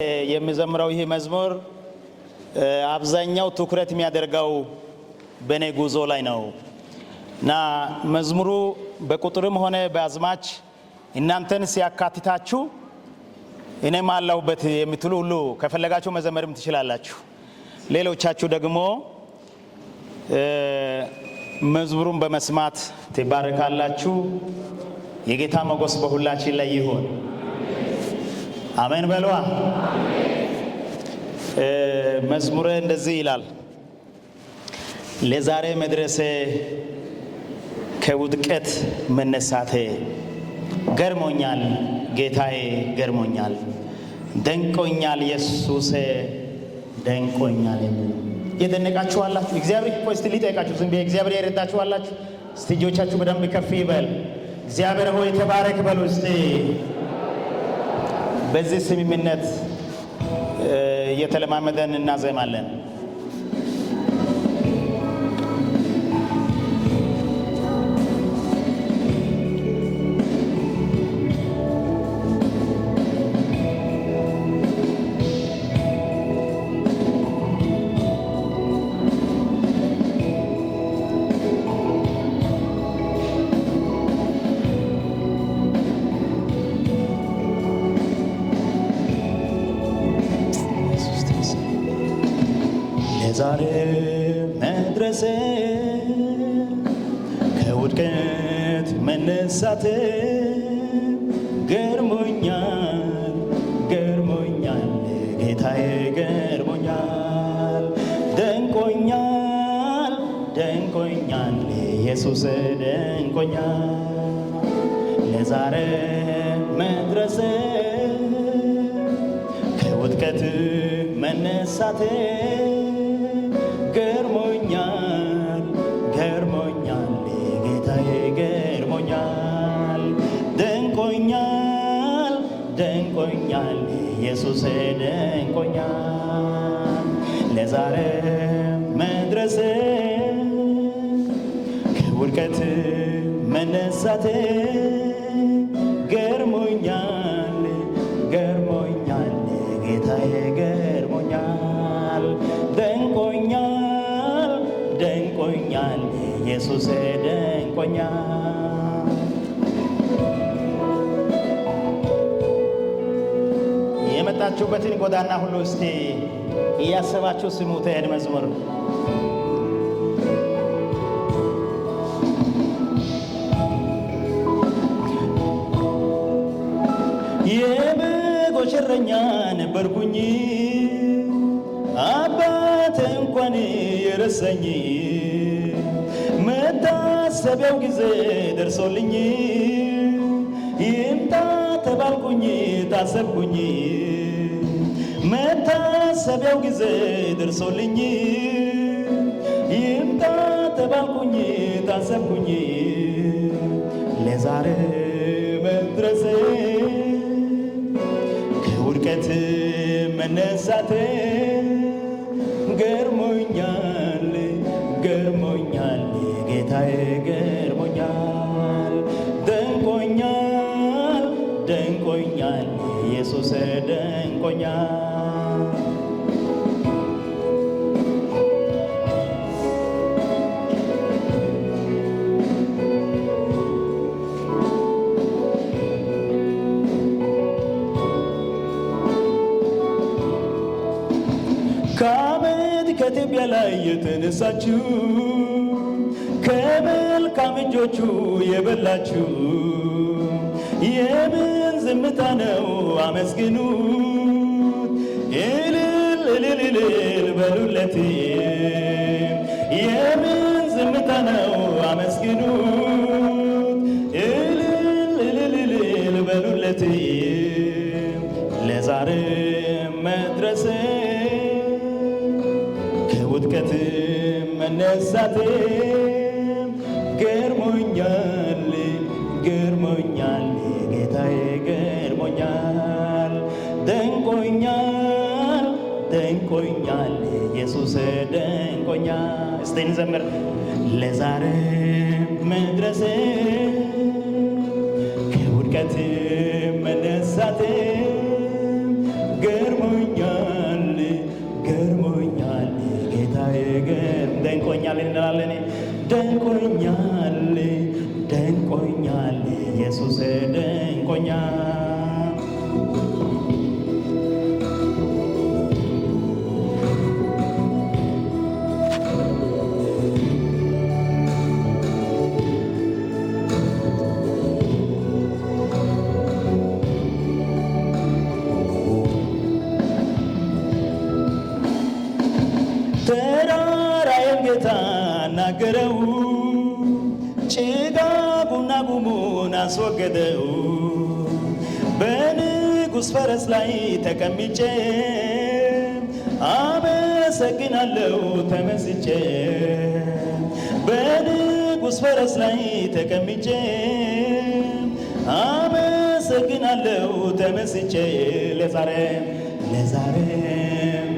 የሚዘምረው ይሄ መዝሙር አብዛኛው ትኩረት የሚያደርገው በኔ ጉዞ ላይ ነው እና መዝሙሩ በቁጥርም ሆነ በአዝማች እናንተን ሲያካትታችሁ እኔም አለሁበት የምትሉ ሁሉ ከፈለጋችሁ መዘመርም ትችላላችሁ። ሌሎቻችሁ ደግሞ መዝሙሩን በመስማት ትባረካላችሁ። የጌታ ሞገስ በሁላችን ላይ ይሁን። አሜን በለዋ። መዝሙሩ እንደዚህ ይላል። ለዛሬ መድረሴ ከውድቀት መነሳቴ ገርሞኛል፣ ጌታዬ ገርሞኛል፣ ደንቆኛል፣ ኢየሱሴ ደንቆኛል። የደነቃችሁ አላችሁ? እግዚአብሔር እኮ እስቲ ሊጠይቃችሁ ዝም ብዬ እግዚአብሔር የረዳችሁ አላችሁ? እስቲ እጆቻችሁ በደንብ ከፍ ይበል። እግዚአብሔር ሆይ ተባረክ በሉ እስቲ። በዚህ ስምምነት እየተለማመደን እናዘማለን። ዛሬ መድረሴ ከውድቀት መነሳቴ ገርሞኛል፣ ገርሞኛል፣ ጌታዬ ገርሞኛል፣ ደንቆኛል፣ ደንቆኛል፣ ኢየሱስ ደንቆኛል። ለዛሬ መድረሴ ከውድቀት መነሳቴ ገርሞኛል፣ ገርሞኛል፣ ጌታዬ ገርሞኛል፣ ደንቆኛል፣ ደንቆኛል፣ ኢየሱስ ደንቆኛል። ለዛሬ መድረሴ ከውድቀት መነሳቴ ገርሞኛል፣ ገርሞኛል፣ ጌታዬ ገርሞኛል፣ ደንቆኛል፣ ደንቆኛል፣ ኢየሱስ ደንቆኛል። የመጣችሁበትን ጎዳና ሁሉ እስቲ እያሰባችሁ ስሙት። ይሄን መዝሙር የበጎች እረኛ ነበርኩኝ፣ አባቴ እንኳን የረሳኝ፣ መታሰቢያው ጊዜ ደርሶልኝ፣ ይምጣ ተባልኩኝ ታሰብኩኝ፣ መታሰቢያው ጊዜ ደርሶልኝ፣ ይምጣ ተባልኩኝ ታሰብኩኝ። ለዛሬ መድረሴ ከውድቀት መነሳቴ ገርሞኛል፣ ገርሞኛል፣ ጌታዬ ገርሞኛል፣ ደንቆኛል፣ ደንቆኛል፣ ኢየሱስ ደንቆኛል። ከአመድ ከትቢያ ላይ የተነሳችሁ ከመልካም እጆቹ የበላችሁ የምን ዝምታ ነው? አመስግኑት፣ እልል እልል እልል በሉለት። የምን ዝምታ ነው? አመስግኑት፣ እልል እልል እልል በሉለት። ለዛሬ መድረሴ ከውድቀት መነሳቴ ገርሞኛል፣ ገርሞኛል፣ ጌታዬ ገርሞኛል፣ ደንቆኛል፣ ደንቆኛል፣ ኢየሱስ ደንቆኛል። እስቲ እንዘምር። ለዛሬ መድረሴ ከውድቀት መነሳቴ ገርሞ ደንቆኛል እንላለን። ደንቆኛል ደንቆኛል ኢየሱስ ደንቆኛል። ተራራዬን ጌታ ናገረው፣ ጭጋጉና ጉሙን አስወገደው። በንጉሥ ፈረስ ላይ ተቀምጬ አመሰግናለሁ ተመስጬ። በንጉሥ ፈረስ ላይ ተቀምጬ አመሰግናለሁ ተመስጬ። ለዛሬ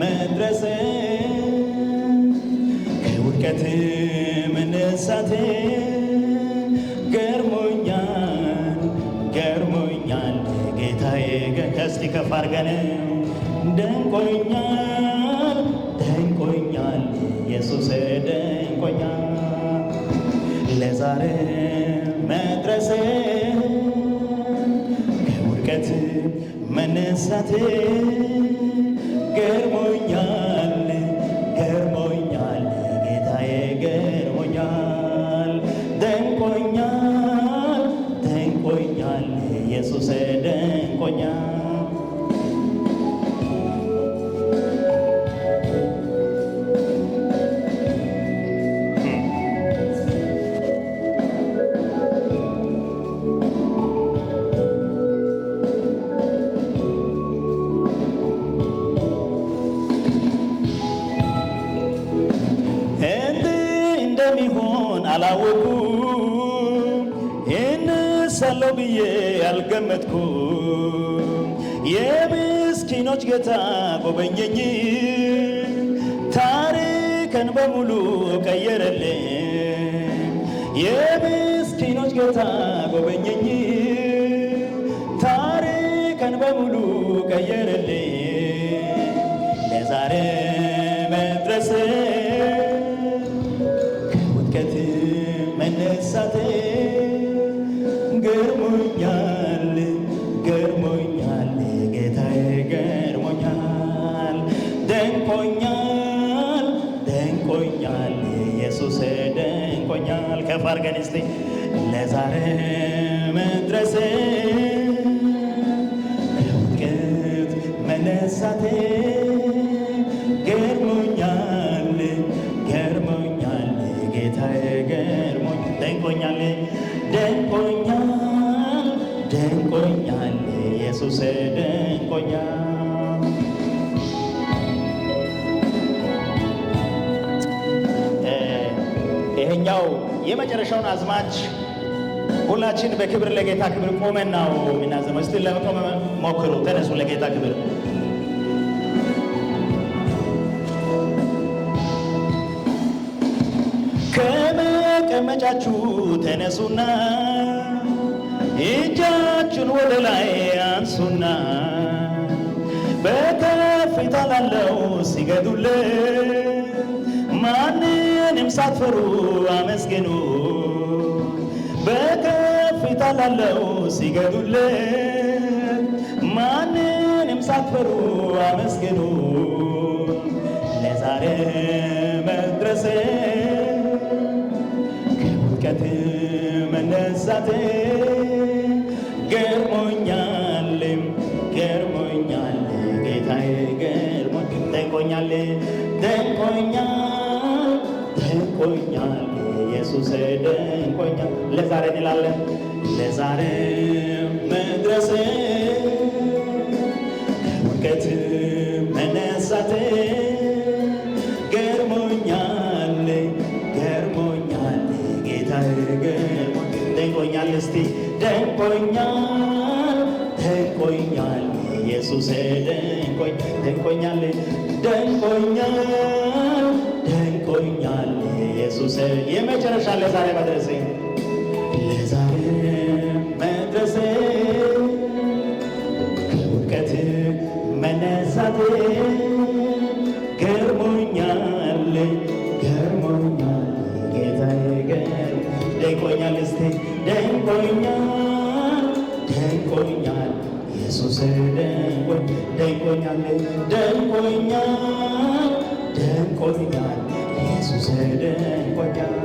መድረሴ ከውድቀት መነሳቴ ገርሞኛል ገርሞኛል ጌታዬ። ከስቲ ከፍ አድርገን ደንቆኛል ደንቆኛል ኢየሱስ ደንቆኛል። ለዛሬ መድረሴ ከውድቀት መነሳቴ ገርሞኛል ገርሞኛል ጌታዬ ገርሞኛል። ደንቆኛል ደንቆኛል ኢየሱስ ደንቆኛል። እንደሚሆን አላወኩም፣ እነሳለሁ ብዬ አልገመትኩም። የምስኪኖች ጌታ ጎበኘኝ፣ ታሪክን በሙሉ ቀየረልኝ። የምስኪኖች ጌታ ጎበኘኝ፣ ታሪክን በሙሉ ቀየረልኝ። ለዛሬ መድረሴ መነሳቴ ገርሞኛል ገርሞኛል ጌታዬ ገርሞኛል። ደንቆኛል ደንቆኛል ኢየሱስ ደንቆኛል። ከፍ አድርገን እስቲ ለዛሬ መድረሴ ከውድቀት መነሳቴ ገርሞኛል ገርሞኛል ጌታዬ ገርሞኛል። ደንቆኛል ደንቆኛል ደንቆኛል ኢየሱስ ደንቆኛል። ይሄኛው የመጨረሻውን አዝማች ሁላችን በክብር ለጌታ ክብር ቆመን ነው የምናዘመው። እስቲ ለመቆም ሞክሩ፣ ተነሱ ለጌታ ክብር። ከመቀመጫችሁ ተነሱና እጃችሁን ወደ ላይ አንሱና በከፍታ ላለው ሲገዱለት ማንንም ሳትፈሩ አመስግኑ። በከፍታ ላለው ሲገዱለት ማንንም ሳትፈሩ አመስግኑ። ለዛሬ መድረሴ ከውድቀት መነሳቴ ገርሞኛል ገርሞኛል ጌታዬ ገርሞኛል። ደንቆኛል ደንቆኛል ደንቆኛል ኢየሱስ ደንቆኛል። ለዛሬ እንላለን ለዛሬ መድረሴ ከውድቀት መነሳቴ ገርሞኛል ገርሞኛል ጌታዬ ገርሞኛል። ደንቆኛል እስቲ ደንቆኛል ደንቆኛል ኢየሱስ ደንቆኛል ደንቆኛል ደንቆኛል ኢየሱስ። የመጨረሻ ለዛሬ መድረሴ ለዛሬ መድረሴ ከውድቀት መነሳቴ ገርሞኛል ገርሞኛል ደንቆኛል ደንቆኛል ኢየሱስ ደንቆኛል ደንቆኛል ደንቆኛል ኢየሱስ ደንቆኛል